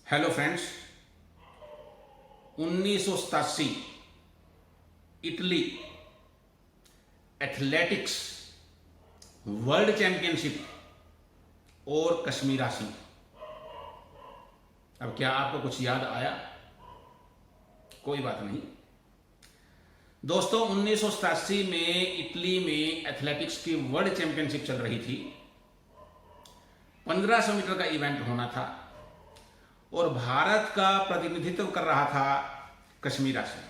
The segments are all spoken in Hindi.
Hello friends, 1987 Italy athletics world championship और कश्मीरा सिंह। अब क्या आपको कुछ याद आया? कोई बात नहीं दोस्तों, 1987 में इटली में एथलेटिक्स की वर्ल्ड चैंपियनशिप चल रही थी। 1500 मीटर का इवेंट होना था और भारत का प्रतिनिधित्व कर रहा था कश्मीरा सिंह।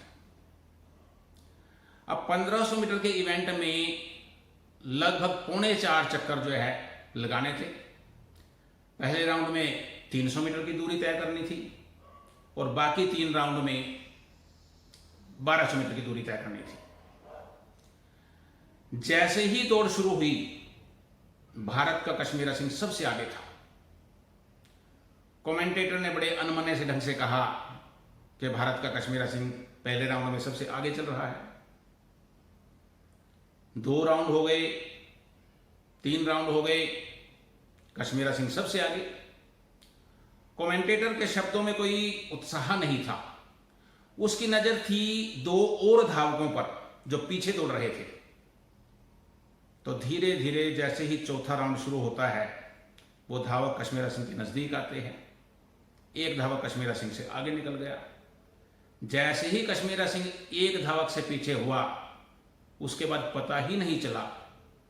अब 1500 मीटर के इवेंट में लगभग 4.25 चक्कर जो है लगाने थे। पहले राउंड में 300 मीटर की दूरी तय करनी थी और बाकी 3 राउंड में 1200 मीटर की दूरी तय करनी थी। जैसे ही दौड़ शुरू हुई, भारत का कश्मीरा सिंह सबसे आगे था। कमेंटेटर ने बड़े अनमने से ढंग से कहा कि भारत का कश्मीरा सिंह पहले राउंड में सबसे आगे चल रहा है। 2 राउंड हो गए, 3 राउंड हो गए, कश्मीरा सिंह सबसे आगे। कमेंटेटर के शब्दों में कोई उत्साह नहीं था। उसकी नजर थी 2 और धावकों पर जो पीछे दौड़ रहे थे। तो धीरे धीरे जैसे ही चौथा राउंड शुरू होता है, वो धावक कश्मीरा सिंह के नजदीक आते हैं। एक धावक कश्मीरा सिंह से आगे निकल गया। जैसे ही कश्मीरा सिंह एक धावक से पीछे हुआ, उसके बाद पता ही नहीं चला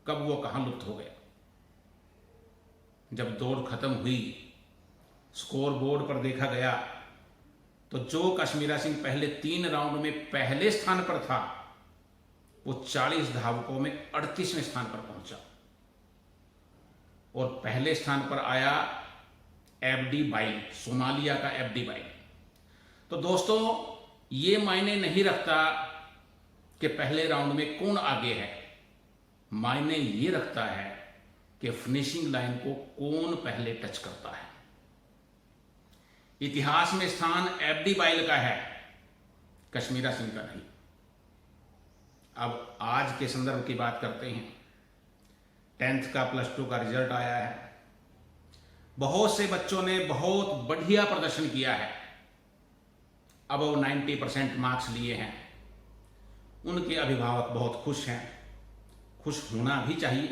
कब वो कहां लुप्त हो गया। जब दौड़ खत्म हुई, स्कोर बोर्ड पर देखा गया तो जो कश्मीरा सिंह पहले 3 राउंड में पहले स्थान पर था, वो 40 धावकों में 38वें स्थान पर पहुंचा और पहले स्थान पर आया एफडी बाइल, सोमालिया का एफडी बाइल। तो दोस्तों, ये मायने नहीं रखता कि पहले राउंड में कौन आगे है। मायने ये रखता है कि फिनिशिंग लाइन को कौन पहले टच करता है। इतिहास में स्थान एफडी बाइल का है, कश्मीरा सिंह का नहीं। अब आज के संदर्भ की बात करते हैं। 10th का +2 का रिजल्ट आया है। बहुत से बच्चों ने बहुत बढ़िया प्रदर्शन किया है, अब वो 90% मार्क्स लिए हैं। उनके अभिभावक बहुत खुश हैं, खुश होना भी चाहिए।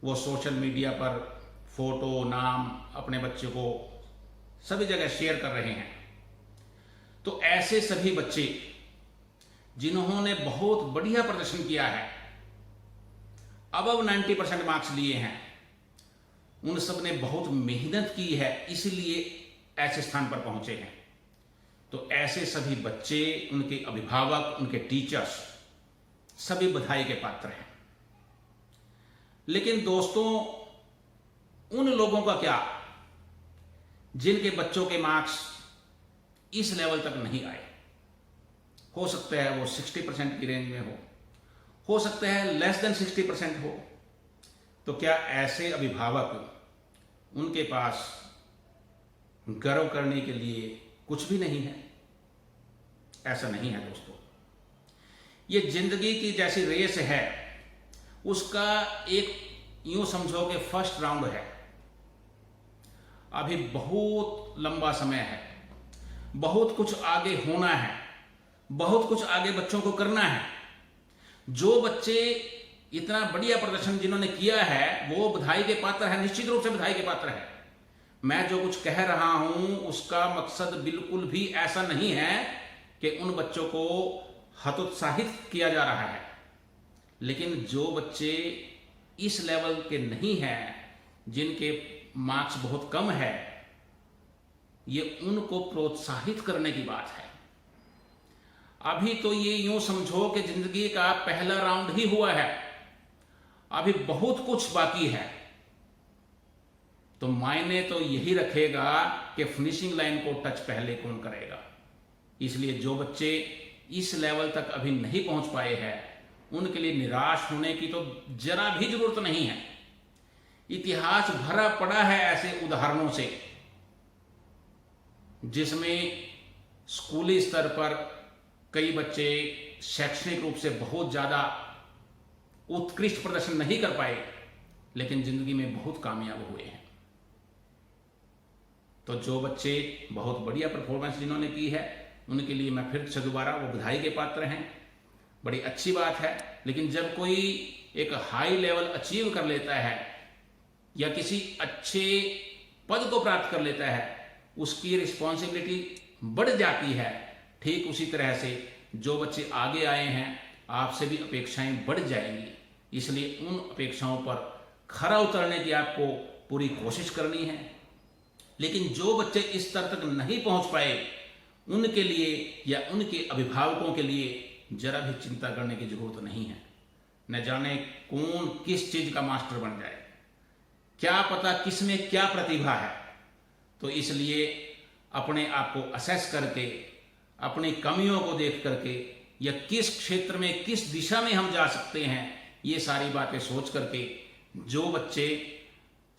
वो सोशल मीडिया पर फोटो, नाम अपने बच्चे को सभी जगह शेयर कर रहे हैं। तो ऐसे सभी बच्चे जिन्होंने बहुत बढ़िया प्रदर्शन किया है, अब 90% मार्क्स लिए हैं, उन सब ने बहुत मेहनत की है, इसलिए ऐसे स्थान पर पहुंचे हैं। तो ऐसे सभी बच्चे, उनके अभिभावक, उनके टीचर्स सभी बधाई के पात्र हैं। लेकिन दोस्तों, उन लोगों का क्या जिनके बच्चों के मार्क्स इस लेवल तक नहीं आए? हो सकता है वो 60% की रेंज में हो सकता है लेस देन 60% हो। तो क्या ऐसे अभिभावक, उनके पास गर्व करने के लिए कुछ भी नहीं है? ऐसा नहीं है दोस्तों। ये जिंदगी की जैसी रेस है, उसका एक यूं समझो कि फर्स्ट राउंड है। अभी बहुत लंबा समय है, बहुत कुछ आगे होना है, बहुत कुछ आगे बच्चों को करना है। जो बच्चे इतना बढ़िया प्रदर्शन जिन्होंने किया है, वो बधाई के पात्र है, निश्चित रूप से बधाई के पात्र है। मैं जो कुछ कह रहा हूं, उसका मकसद बिल्कुल भी ऐसा नहीं है कि उन बच्चों को हतोत्साहित किया जा रहा है। लेकिन जो बच्चे इस लेवल के नहीं हैं, जिनके मार्क्स बहुत कम है, ये उनको प्रोत्साहित करने की बात है। अभी तो ये यूं समझो कि जिंदगी का पहला राउंड ही हुआ है, अभी बहुत कुछ बाकी है। तो मायने तो यही रखेगा कि फिनिशिंग लाइन को टच पहले कौन करेगा। इसलिए जो बच्चे इस लेवल तक अभी नहीं पहुंच पाए हैं, उनके लिए निराश होने की तो जरा भी जरूरत नहीं है। इतिहास भरा पड़ा है ऐसे उदाहरणों से, जिसमें स्कूली स्तर पर कई बच्चे शैक्षणिक रूप से बहुत ज्यादा उत्कृष्ट प्रदर्शन नहीं कर पाए, लेकिन जिंदगी में बहुत कामयाब हुए हैं। तो जो बच्चे बहुत बढ़िया परफॉर्मेंस जिन्होंने की है उनके लिए मैं फिर से दोबारा वो बधाई के पात्र हैं, बड़ी अच्छी बात है। लेकिन जब कोई एक हाई लेवल अचीव कर लेता है या किसी अच्छे पद को प्राप्त कर लेता है, उसकी रिस्पॉन्सिबिलिटी बढ़ जाती है। ठीक उसी तरह से जो बच्चे आगे आए हैं आपसे भी अपेक्षाएं बढ़ जाएंगी, इसलिए उन अपेक्षाओं पर खरा उतरने की आपको पूरी कोशिश करनी है। लेकिन जो बच्चे इस स्तर तक नहीं पहुंच पाए उनके लिए या उनके अभिभावकों के लिए जरा भी चिंता करने की जरूरत नहीं है। न जाने कौन किस चीज का मास्टर बन जाए, क्या पता किसमें क्या प्रतिभा है। तो इसलिए अपने आप को असेस करके, अपनी कमियों को देख करके या किस क्षेत्र में किस दिशा में हम जा सकते हैं, ये सारी बातें सोच करके जो बच्चे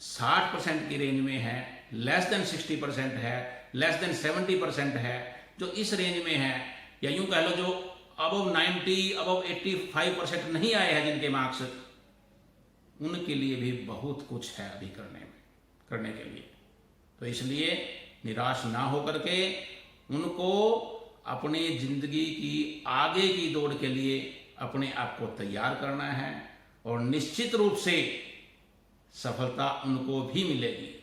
60% की रेंज में हैं, लेस देन 60% है, लेस देन 70% है, जो इस रेंज में है, या यूं कह लो जो अबव 90 अबव 85% नहीं आए हैं जिनके मार्क्स, उनके लिए भी बहुत कुछ है अभी करने के लिए। तो इसलिए निराश ना होकर के उनको अपनी जिंदगी की आगे की दौड़ के लिए अपने आप को तैयार करना है और निश्चित रूप से सफलता उनको भी मिलेगी।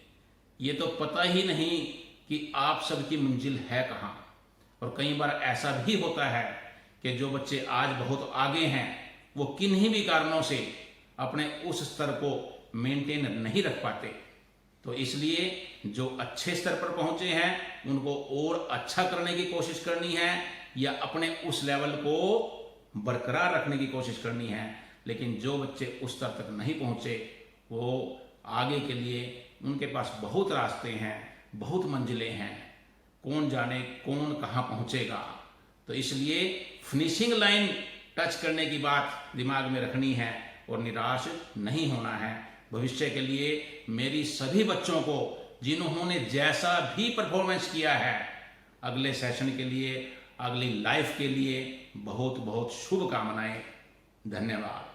ये तो पता ही नहीं कि आप सबकी मंजिल है कहाँ। और कई बार ऐसा भी होता है कि जो बच्चे आज बहुत आगे हैं वो किन्हीं भी कारणों से अपने उस स्तर को मेंटेन नहीं रख पाते। तो इसलिए जो अच्छे स्तर पर पहुंचे हैं उनको और अच्छा करने की कोशिश करनी है या अपने उस लेवल को बरकरार रखने की कोशिश करनी है। लेकिन जो बच्चे उस स्तर तक नहीं पहुंचे वो आगे के लिए उनके पास बहुत रास्ते हैं, बहुत मंजिलें हैं, कौन जाने कौन कहाँ पहुंचेगा। तो इसलिए फिनिशिंग लाइन टच करने की बात दिमाग में रखनी है और निराश नहीं होना है। भविष्य के लिए मेरी सभी बच्चों को जिन्होंने जैसा भी परफॉर्मेंस किया है, अगले सेशन के लिए, अगली लाइफ के लिए बहुत बहुत शुभकामनाएं। धन्यवाद।